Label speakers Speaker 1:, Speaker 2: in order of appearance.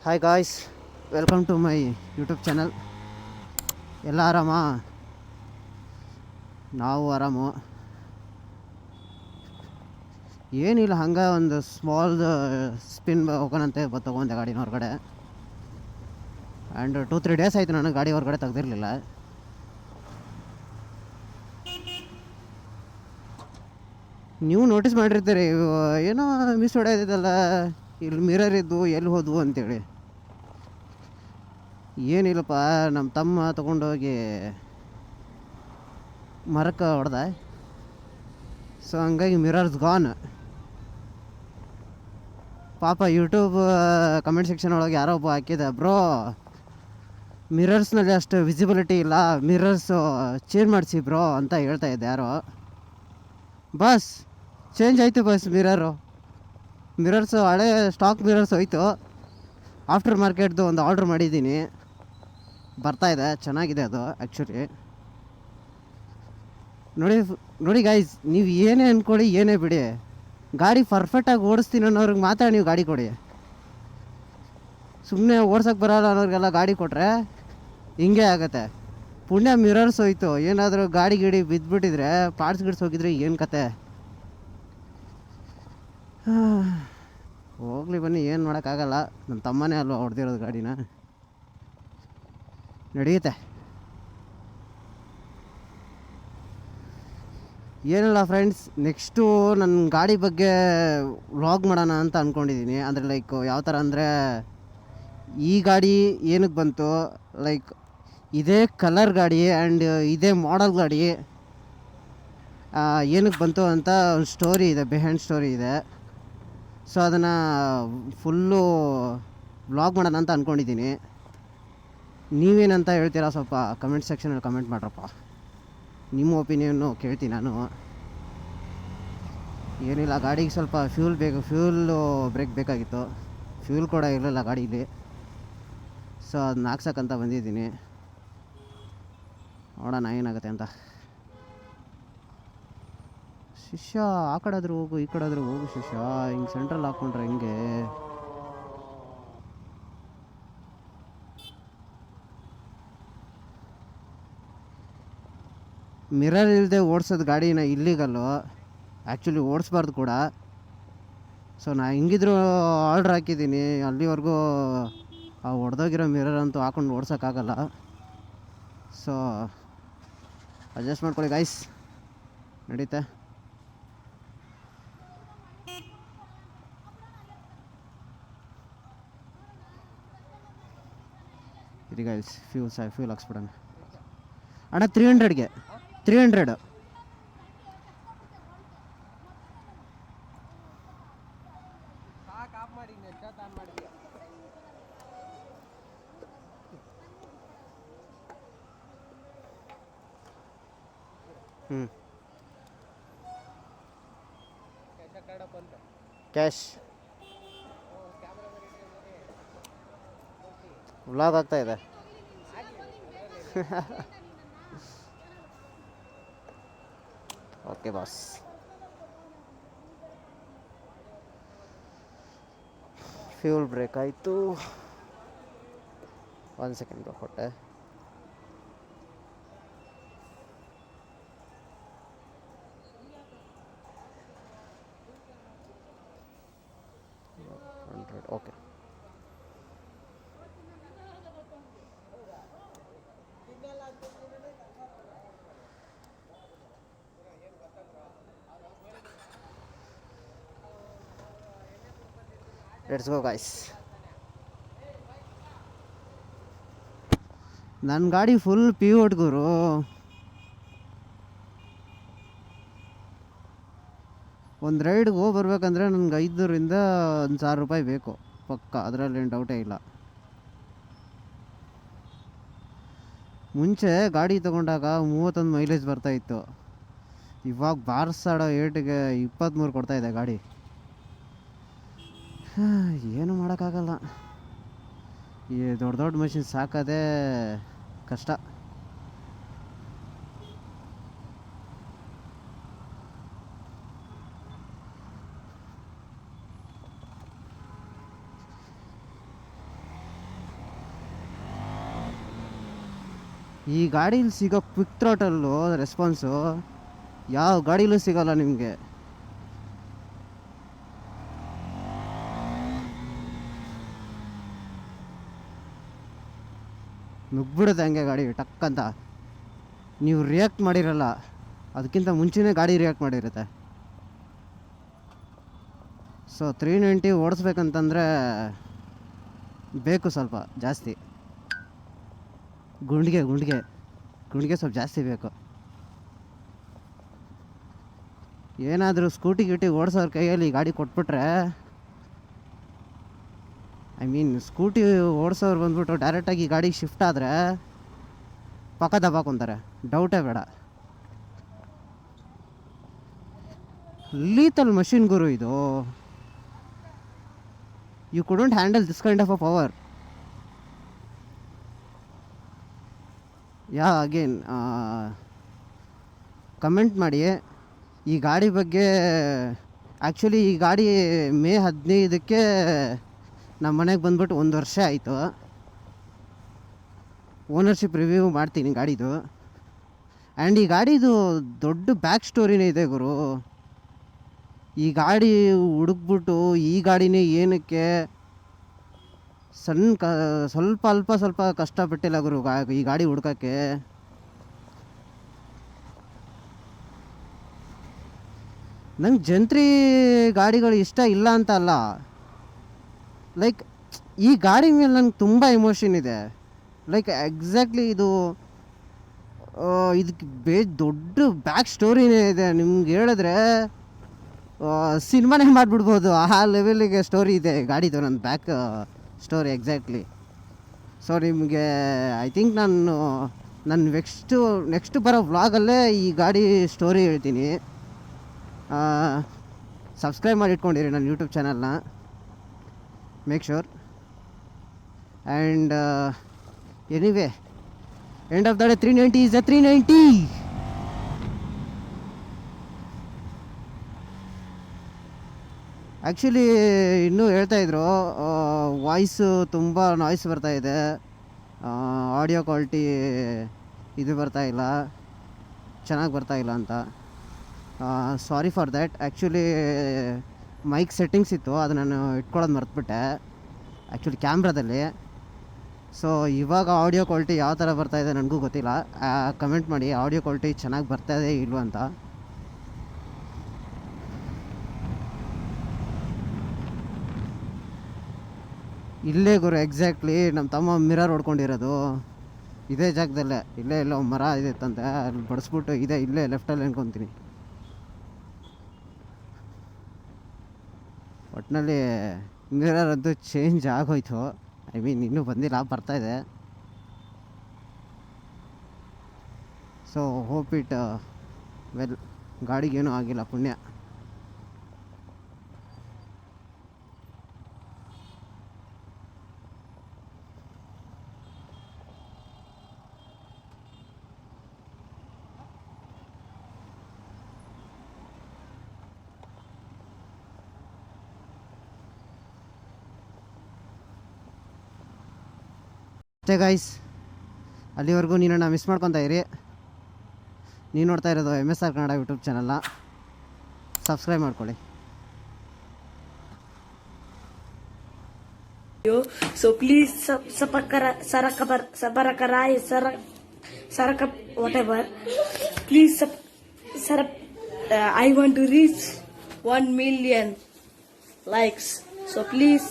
Speaker 1: Hi guys, welcome to my YouTube channel. ಎಲ್ಲ ಆರಾಮ? ನಾವು ಆರಾಮು. ಏನಿಲ್ಲ, ಹಂಗೆ ಒಂದು ಸ್ಮಾಲ್ ಸ್ಪಿನ್ ಹೋಗೋಣಂತೆ ತೊಗೊಂಡೆ ಗಾಡಿನ ಹೊರಗಡೆ. ಆ್ಯಂಡ್ 2-3 ಡೇಸ್ ಆಯಿತು ನಾನು ಗಾಡಿ ಹೊರಗಡೆ ತೆಗ್ದಿರಲಿಲ್ಲ. ನೀವು ನೋಟಿಸ್ ಮಾಡಿರ್ತೀರಿ, ಏನೋ ಮಿಸ್ ಹೊಡೆಯೋದಿದಲ್ಲ, ಇಲ್ಲಿ ಮಿರರ್ ಇದ್ದು ಎಲ್ಲಿ ಹೋದ್ವು ಅಂತೇಳಿ. ಏನಿಲ್ಲಪ್ಪ, ನಮ್ಮ ತಮ್ಮ ತೊಗೊಂಡೋಗಿ ಮರಕ್ಕೆ ಹೊಡೆದ. ಸೊ ಹಂಗಾಗಿ ಮಿರರ್ಸ್ ಗಾನ್. ಪಾಪ ಯೂಟ್ಯೂಬ್ ಕಮೆಂಟ್ ಸೆಕ್ಷನ್ ಒಳಗೆ ಯಾರೋ ಒಬ್ಬ ಹಾಕಿದೆ, ಬ್ರೋ ಮಿರರ್ಸ್ನಲ್ಲಿ ಅಷ್ಟು ವಿಸಿಬಿಲಿಟಿ ಇಲ್ಲ, ಮಿರರ್ಸು ಚೇಂಜ್ ಮಾಡಿಸಿ ಬ್ರೋ ಅಂತ ಹೇಳ್ತಾ ಇದ್ದೆ ಯಾರೋ. ಬಸ್ ಚೇಂಜ್ ಆಯಿತು ಬಸ್, ಮಿರರ್ಸು ಹಳೆ ಸ್ಟಾಕ್ ಮಿರರ್ಸ್ ಹೋಯ್ತು. ಆಫ್ಟರ್ ಮಾರ್ಕೆಟ್ದು ಒಂದು ಆರ್ಡ್ರ್ ಮಾಡಿದ್ದೀನಿ, ಬರ್ತಾಯಿದೆ, ಚೆನ್ನಾಗಿದೆ ಅದು ಆ್ಯಕ್ಚುಲಿ. ನೋಡಿ ಗೈಸ್, ನೀವು ಏನೇ ಅಂದ್ಕೊಳ್ಳಿ, ಏನೇ ಬಿಡಿ, ಗಾಡಿ ಪರ್ಫೆಕ್ಟಾಗಿ ಓಡಿಸ್ತೀನಿ ಅನ್ನೋರಿಗೆ ಮಾತ್ರ ನೀವು ಗಾಡಿ ಕೊಡಿ. ಸುಮ್ಮನೆ ಓಡ್ಸೋಕ್ಕೆ ಬರೋಲ್ಲ ಅನ್ನೋರಿಗೆಲ್ಲ ಗಾಡಿ ಕೊಟ್ಟರೆ ಹಿಂಗೆ ಆಗುತ್ತೆ. ಪುಣ್ಯ ಮಿರರ್ಸ್ ಹೋಯ್ತು, ಏನಾದರೂ ಗಾಡಿ ಬಿದ್ದುಬಿಟ್ಟಿದ್ರೆ, ಪಾರ್ಟ್ಸ್ ಗಿಡ್ಸ್ ಹೋಗಿದ್ರೆ ಏನು ಕತೆ. ಹೋಗ್ಲಿ ಬನ್ನಿ, ಏನು ಮಾಡೋಕ್ಕಾಗಲ್ಲ. ನನ್ನ ತಮ್ಮನೇ ಅಲ್ವಾ ಹೊಡೆದಿರೋದು ಗಾಡಿನ, ನಡೆಯುತ್ತೆ. ಏನಿಲ್ಲ ಫ್ರೆಂಡ್ಸ್, ನೆಕ್ಸ್ಟು ನನ್ನ ಗಾಡಿ ಬಗ್ಗೆ ವ್ಲಾಗ್ ಮಾಡೋಣ ಅಂತ ಅಂದ್ಕೊಂಡಿದ್ದೀನಿ. ಅಂದರೆ ಲೈಕ್ ಯಾವ ಥರ ಅಂದರೆ, ಈ ಗಾಡಿ ಏನಕ್ಕೆ ಬಂತು, ಲೈಕ್ ಇದೇ ಕಲರ್ ಗಾಡಿ ಆ್ಯಂಡ್ ಇದೇ ಮಾಡಲ್ ಗಾಡಿ ಏನಕ್ಕೆ ಬಂತು ಅಂತ ಒಂದು ಸ್ಟೋರಿ ಇದೆ, ಬಿಹೈಂಡ್ ಸ್ಟೋರಿ ಇದೆ. ಸೊ ಅದನ್ನು ಫುಲ್ಲು ವ್ಲಾಗ್ ಮಾಡೋಣ ಅಂತ ಅಂದ್ಕೊಂಡಿದ್ದೀನಿ. ನೀವೇನಂತ ಹೇಳ್ತೀರಾ ಸ್ವಲ್ಪ ಕಮೆಂಟ್ ಸೆಕ್ಷನಲ್ಲಿ ಕಮೆಂಟ್ ಮಾಡ್ರಪ್ಪ. ನಿಮ್ಮ ಒಪಿನಿಯನ್ನು ಕೇಳ್ತೀನಿ ನಾನು. ಏನಿಲ್ಲ, ಗಾಡಿಗೆ ಸ್ವಲ್ಪ ಫ್ಯೂಲು ಬ್ರೇಕ್ ಬೇಕಾಗಿತ್ತು. ಫ್ಯೂಲ್ ಕೂಡ ಇರಲಿಲ್ಲ ಗಾಡೀಲಿ, ಸೊ ಅದನ್ನ ಹಾಕ್ಸಕ್ಕಂತ ಬಂದಿದ್ದೀನಿ. ನೋಡೋಣ ಏನಾಗುತ್ತೆ ಅಂತ. ಶಿಷ್ಯ ಆ ಕಡೆ ಆದರೂ ಹೋಗು, ಈ ಕಡೆ ಆದರೂ ಹೋಗು ಶಿಷ್ಯ, ಹಿಂಗೆ ಸೆಂಟ್ರಲ್ಲಿ ಹಾಕ್ಕೊಂಡ್ರೆ ಹೆಂಗೆ? ಮಿರರ್ ಇಲ್ಲದೆ ಓಡಿಸೋದು ಗಾಡಿನ ಇಲ್ಲಿಗಲ್ಲು, ಆ್ಯಕ್ಚುಲಿ ಓಡಿಸ್ಬಾರ್ದು ಕೂಡ. ಸೊ ನಾ ಹಿಂಗಿದ್ರು ಆರ್ಡ್ರ್ ಹಾಕಿದ್ದೀನಿ, ಅಲ್ಲಿವರೆಗೂ ಆ ಹೊಡೆದೋಗಿರೋ ಮಿರರ್ ಅಂತೂ ಹಾಕೊಂಡು ಓಡ್ಸೋಕ್ಕಾಗಲ್ಲ. ಸೊ ಅಡ್ಜಸ್ಟ್ ಮಾಡ್ಕೊಳ್ಳಿ ಗೈಸ್, ನಡೀತೆ. ಇದು ಗೈಸ್ ಫ್ಯೂಲ್ ಹಾಕ್ಸ್ಬಿಡೋಣ ಅಣ್ಣ. 300ಗೆ 300. ಕ್ಯಾಶ್ ವ್ಲಾಗ್ ಆಗ್ತಾ ಇದೆ. Okay boss. ಫ್ಯೂಲ್ ಬ್ರೇಕ್ ಆಯಿತು. 1 ಸೆಕೆಂಡ್ ಕೊಟ್ಟೆ. Okay, let's go guys. ನನ್ನ ಗಾಡಿ ಫುಲ್ ಪಿವೋಟ್ ಗುರು. ಒಂದು ರೈಡ್ಗೆ ಹೋಗಿ ಬರ್ಬೇಕಂದ್ರೆ ನನಗೆ 500ರಿಂದ 1,000 ರೂಪಾಯಿ ಬೇಕು ಪಕ್ಕ, ಅದರಲ್ಲೇನು ಡೌಟೇ ಇಲ್ಲ. ಮುಂಚೆ ಗಾಡಿ ತೊಗೊಂಡಾಗ 31 ಮೈಲೇಜ್ ಬರ್ತಾಯಿತ್ತು, ಇವಾಗ ಬಾರ್ಸಾಡೋ ಏಟಿಗೆ 23 ಕೊಡ್ತಾಯಿದೆ ಗಾಡಿ. ಏನು ಮಾಡೋಕ್ಕಾಗಲ್ಲ, ಈ ದೊಡ್ಡ ದೊಡ್ಡ ಮಷಿನ್ ಸಾಕೋದೇ ಕಷ್ಟ. ಈ ಗಾಡೀಲಿ ಸಿಗೋ ಕ್ವಿಕ್ ಥ್ರಾಟಲ್ಲು ರೆಸ್ಪಾನ್ಸು ಯಾವ ಗಾಡೀಲೂ ಸಿಗೋಲ್ಲ ನಿಮಗೆ. ನುಗ್ಬಿಡುತ್ತೆ ಹಂಗೆ ಗಾಡಿ ಟಕ್ ಅಂತ. ನೀವು ರಿಯಾಕ್ಟ್ ಮಾಡಿರಲ್ಲ, ಅದಕ್ಕಿಂತ ಮುಂಚೆನೇ ಗಾಡಿ ರಿಯಾಕ್ಟ್ ಮಾಡಿರುತ್ತೆ. ಸೊ 390 ಓಡಿಸ್ಬೇಕಂತಂದರೆ ಬೇಕು ಸ್ವಲ್ಪ ಜಾಸ್ತಿ, ಗುಂಡಿಗೆ ಸ್ವಲ್ಪ ಜಾಸ್ತಿ ಬೇಕು. ಏನಾದರೂ ಸ್ಕೂಟಿ ಗಿಟಿ ಓಡಿಸೋರ ಕೈಯಲ್ಲಿ ಗಾಡಿ ಕೊಟ್ಬಿಟ್ರೆ, ಐ ಮೀನ್ ಸ್ಕೂಟಿ ಓಡಿಸೋರು ಬಂದ್ಬಿಟ್ಟು ಡೈರೆಕ್ಟಾಗಿ ಗಾಡಿಗೆ ಶಿಫ್ಟ್ ಆದರೆ ಪಕ್ಕ ದಬ್ಬಾಕೊಂತಾರೆ, ಡೌಟೇ ಬೇಡ. ಲೀತಲ್ ಮಷಿನ್ ಗುರು ಇದು. You couldn't handle this kind of a power. Again comment ಮಾಡಿ ಈ ಗಾಡಿ ಬಗ್ಗೆ. ಆ್ಯಕ್ಚುಲಿ ಈ ಗಾಡಿ ಮೇ 15ಕ್ಕೆ ನಮ್ಮ ಮನೆಗೆ ಬಂದ್ಬಿಟ್ಟು 1 ವರ್ಷ ಆಯಿತು. ಓನರ್ಶಿಪ್ ರಿವ್ಯೂ ಮಾಡ್ತೀನಿ ಗಾಡಿದು. ಆ್ಯಂಡ್ ಈ ಗಾಡಿದು ದೊಡ್ಡ ಬ್ಯಾಕ್ ಸ್ಟೋರಿನೇ ಇದೆ ಗುರು. ಈ ಗಾಡಿ ಹುಡುಕ್ಬಿಟ್ಟು ಈ ಗಾಡಿನೇ ಏನಕ್ಕೆ ಸ್ವಲ್ಪ ಕಷ್ಟಪಟ್ಟಿಲ್ಲ ಗುರು ಈ ಗಾಡಿ ಹುಡ್ಕೋಕ್ಕೆ. ನಂಗೆ ಜಂತ್ರಿ ಗಾಡಿಗಳು ಇಷ್ಟ ಇಲ್ಲ ಅಂತ ಅಲ್ಲ, ಲೈಕ್ ಈ ಗಾಡಿ ಮೇಲೆ ನಂಗೆ ತುಂಬ ಎಮೋಷನ್ ಇದೆ. ಲೈಕ್ ಎಕ್ಸಾಕ್ಟ್ಲಿ ಇದಕ್ಕೆ ದೊಡ್ಡ ಬ್ಯಾಕ್ ಸ್ಟೋರಿನೇ ಇದೆ. ನಿಮ್ಗೆ ಹೇಳಿದ್ರೆ ಸಿನಿಮಾನೇ ಮಾಡಿಬಿಡ್ಬೋದು, ಆ ಲೆವೆಲಿಗೆ ಸ್ಟೋರಿ ಇದೆ ಗಾಡಿದು ನನ್ನ ಬ್ಯಾಕ್ ಸ್ಟೋರಿ ಎಕ್ಸಾಕ್ಟ್ಲಿ. ಸೊ ನಿಮಗೆ ಐ ಥಿಂಕ್ ನನ್ನ ನೆಕ್ಸ್ಟ್ ಬರೋ ವ್ಲಾಗಲ್ಲೇ ಈ ಗಾಡಿ ಸ್ಟೋರಿ ಹೇಳ್ತೀನಿ. ಸಬ್ಸ್ಕ್ರೈಬ್ ಮಾಡಿ ಇಟ್ಕೊಂಡಿರಿ ನನ್ನ ಯೂಟ್ಯೂಬ್ ಚಾನಲ್ನ, make sure. And anyway, end of the day 390 is a 390. Actually ಇನ್ನೂ ಹೇಳ್ತಾಯಿದ್ರು ವಾಯ್ಸು ತುಂಬ ನಾಯ್ಸ್ ಬರ್ತಾಯಿದೆ, ಆಡಿಯೋ ಕ್ವಾಲಿಟಿ ಬರ್ತಾಯಿಲ್ಲ, ಚೆನ್ನಾಗಿ ಬರ್ತಾಯಿಲ್ಲ ಅಂತ. Sorry for that. Actually mic settings ಇತ್ತು, ಅದು ನಾನು ಇಟ್ಕೊಳ್ಳೋದು ಮರೆತುಬಿಟ್ಟೆ ಆ್ಯಕ್ಚುಲಿ ಕ್ಯಾಮ್ರಾದಲ್ಲಿ. ಸೊ ಇವಾಗ ಆಡಿಯೋ ಕ್ವಾಲಿಟಿ ಯಾವ ಥರ ಬರ್ತಾಯಿದೆ ನನಗೂ ಗೊತ್ತಿಲ್ಲ. ಕಮೆಂಟ್ ಮಾಡಿ ಆಡಿಯೋ ಕ್ವಾಲಿಟಿ ಚೆನ್ನಾಗಿ ಬರ್ತಾಯಿದೆ ಇಲ್ವ ಅಂತ. ಇಲ್ಲೇ ಗುರು ಎಕ್ಸಾಕ್ಟ್ಲಿ ನಮ್ಮ ತಮ್ಮ ಮಿರರ್ ಹೊಡ್ಕೊಂಡಿರೋದು ಇದೇ ಜಾಗದಲ್ಲೇ. ಇಲ್ಲೇ ಎಲ್ಲೋ ಮರ ಇದೈತಂತೆ, ಅಲ್ಲಿ ಬಡಿಸ್ಬಿಟ್ಟು ಇಲ್ಲೇ ಲೆಫ್ಟಲ್ಲಿ ಅನ್ಕೊತೀನಿ. ಒಟ್ಟಿನಲ್ಲಿ ಮಿರರ್ ಅಂತೂ ಚೇಂಜ್ ಆಗೋಯ್ತು. ಐ ಮೀನ್ ಇನ್ನೂ ಬಂದಿಲ್ಲ, ಬರ್ತಾಯಿದೆ. So hope it well. ಗಾಡಿಗೇನೂ ಆಗಿಲ್ಲ, ಪುಣ್ಯ. ಅಷ್ಟೇ ಗೈಸ್, ಅಲ್ಲಿವರೆಗೂ ನೀನನ್ನು ಮಿಸ್ ಮಾಡ್ಕೊತಾ ಇರಿ. ನೀವು ನೋಡ್ತಾ ಇರೋದು MSR ಕನ್ನಡ ಯೂಟ್ಯೂಬ್ ಚಾನಲ್ನ. ಸಬ್ಸ್ಕ್ರೈಬ್ ಮಾಡ್ಕೊಳ್ಳಿ.
Speaker 2: So please whatever. Please I want to reach 1 million likes. So please